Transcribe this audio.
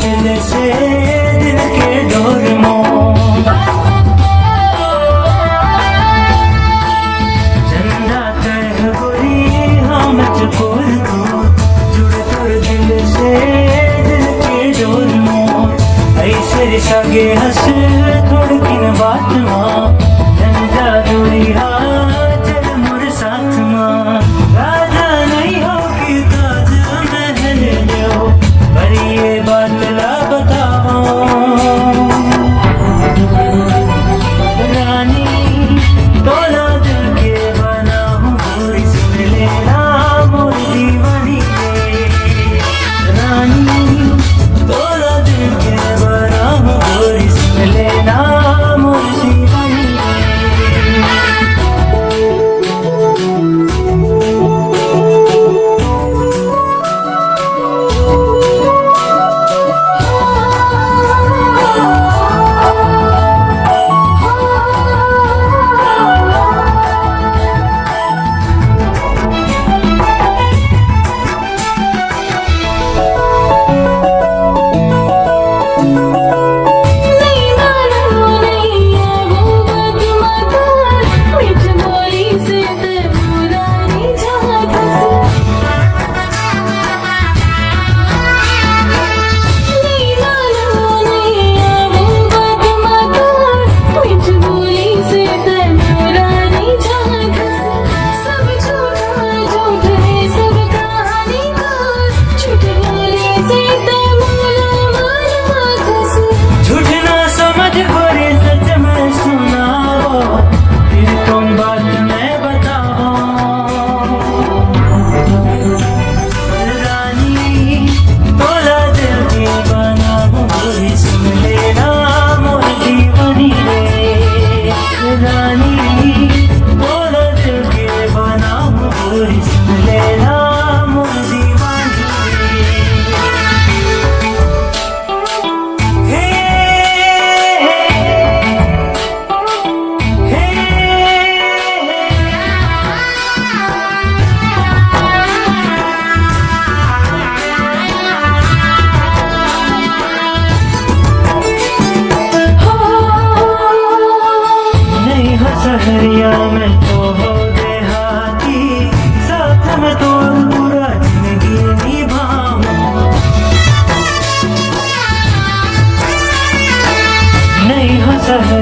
दिल से दिल के डोर झंडा तय गोरी हम चकोर को जुड़ तोर दिल से दिल के डोर ऐसे सगे हंस थोड़ किन बात माँ झंडा गोरी चल मोर साथ माँ राजा नहीं हो कि ताज महल लो पर ये बात ला बताओ रानी तोला दिल के बना हूँ गोरी सुन लेना मोर दीवानी रानी तोला दिल के बना हूँ गोरी सुन लेना मोर दीवानी सहरिया में तो हो देहाती साथ में तो पूरा जिंदगी निभाऊं नहीं हो सहरिया